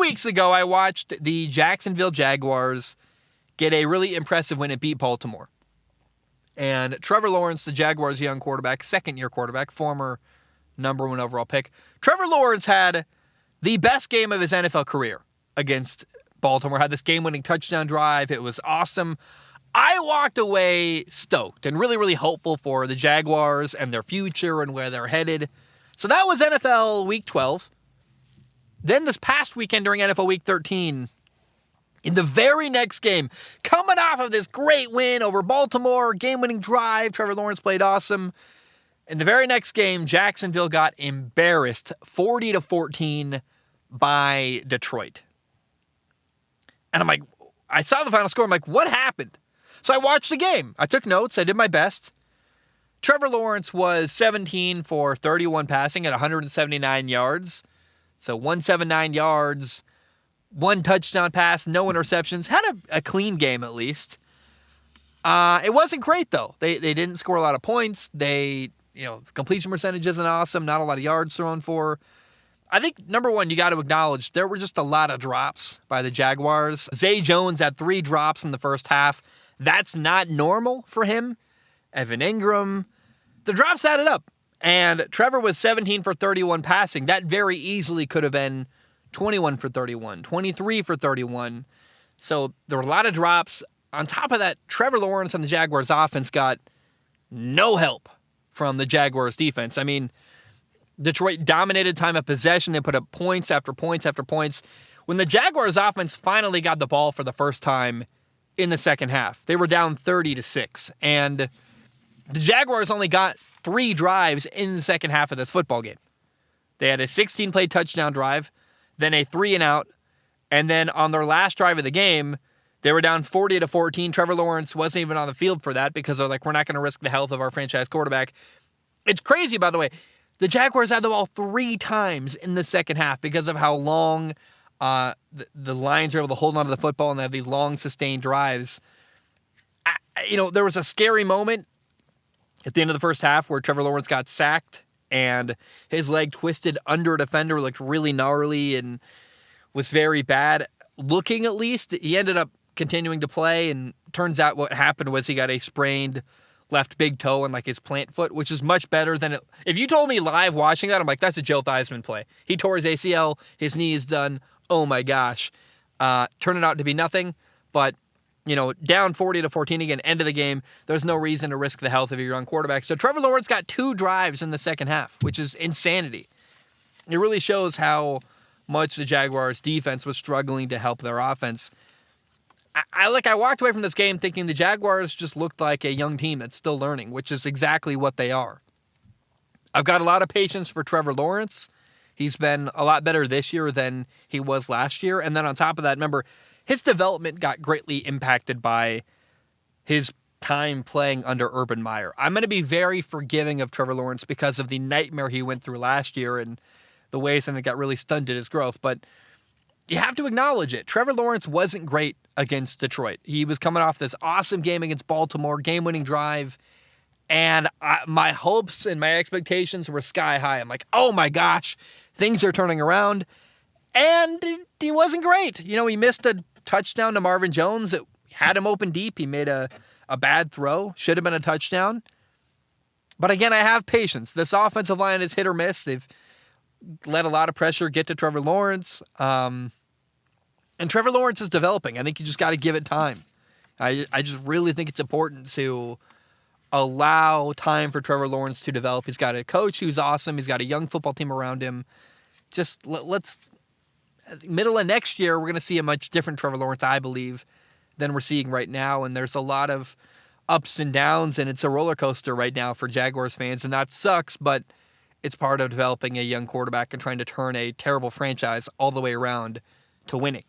weeks ago, I watched the Jacksonville Jaguars get a really impressive win and beat Baltimore. And Trevor Lawrence, the Jaguars' young quarterback, second-year quarterback, former number 1 overall pick. Trevor Lawrence had the best game of his NFL career against Baltimore. Had this game-winning touchdown drive. It was awesome. I walked away stoked and really, really hopeful for the Jaguars and their future and where they're headed. So that was NFL Week 12. Then this past weekend during NFL Week 13, in the very next game, coming off of this great win over Baltimore, game-winning drive, Trevor Lawrence played awesome. In the very next game, Jacksonville got embarrassed 40-14 by Detroit. And I'm like, I saw the final score. I'm like, what happened? So I watched the game. I took notes. I did my best. Trevor Lawrence was 17 for 31 passing at 179 yards. So 179 yards, 1 touchdown pass, no interceptions. Had a clean game at least. It wasn't great though. They didn't score a lot of points. Completion percentage isn't awesome. Not a lot of yards thrown for. I think, number one, you got to acknowledge there were just a lot of drops by the Jaguars. Zay Jones had 3 drops in the first half. That's not normal for him. Evan Ingram. The drops added up. And Trevor was 17 for 31 passing. That very easily could have been 21 for 31, 23 for 31. So there were a lot of drops. On top of that, Trevor Lawrence and the Jaguars offense got no help from the Jaguars defense. I mean, Detroit dominated time of possession. They put up points after points after points. When the Jaguars offense finally got the ball for the first time in the second half, they were down 30-6. And the Jaguars only got 3 drives in the second half of this football game. They had a 16-play touchdown drive, then a 3-and-out, and then on their last drive of the game, they were down 40-14. Trevor Lawrence wasn't even on the field for that because they're like, we're not going to risk the health of our franchise quarterback. It's crazy, by the way. The Jaguars had the ball 3 times in the second half because of how long the Lions are able to hold on to the football and they have these long, sustained drives. There was a scary moment at the end of the first half where Trevor Lawrence got sacked and his leg twisted under a defender, looked really gnarly and was very bad looking, at least. He ended up continuing to play, and turns out what happened was he got a sprained left big toe and his plant foot, which is much better than it. If you told me live watching that, I'm like, that's a Joe Theismann play. He tore his ACL, his knee is done. Oh my gosh. Turned out to be nothing, but down 40-14 again, end of the game. There's no reason to risk the health of your young quarterback. So Trevor Lawrence got 2 drives in the second half, which is insanity. It really shows how much the Jaguars defense was struggling to help their offense. I walked away from this game thinking the Jaguars just looked like a young team that's still learning, which is exactly what they are. I've got a lot of patience for Trevor Lawrence. He's been a lot better this year than he was last year. And then on top of that, remember, his development got greatly impacted by his time playing under Urban Meyer. I'm going to be very forgiving of Trevor Lawrence because of the nightmare he went through last year and the ways that it got really stunted his growth. But you have to acknowledge it. Trevor Lawrence wasn't great against Detroit. He was coming off this awesome game against Baltimore, game-winning drive, and my hopes and my expectations were sky high. I'm like, oh my gosh, things are turning around. And he wasn't great. He missed a touchdown to Marvin Jones that had him open deep. He made a bad throw. Should have been a touchdown. But again, I have patience. This offensive line is hit or miss. They've let a lot of pressure get to Trevor Lawrence. And Trevor Lawrence is developing. I think you just got to give it time. I just really think it's important to allow time for Trevor Lawrence to develop. He's got a coach who's awesome. He's got a young football team around him. Just let's... Middle of next year, we're going to see a much different Trevor Lawrence, I believe, than we're seeing right now. And there's a lot of ups and downs, and it's a roller coaster right now for Jaguars fans. And that sucks, but it's part of developing a young quarterback and trying to turn a terrible franchise all the way around to winning.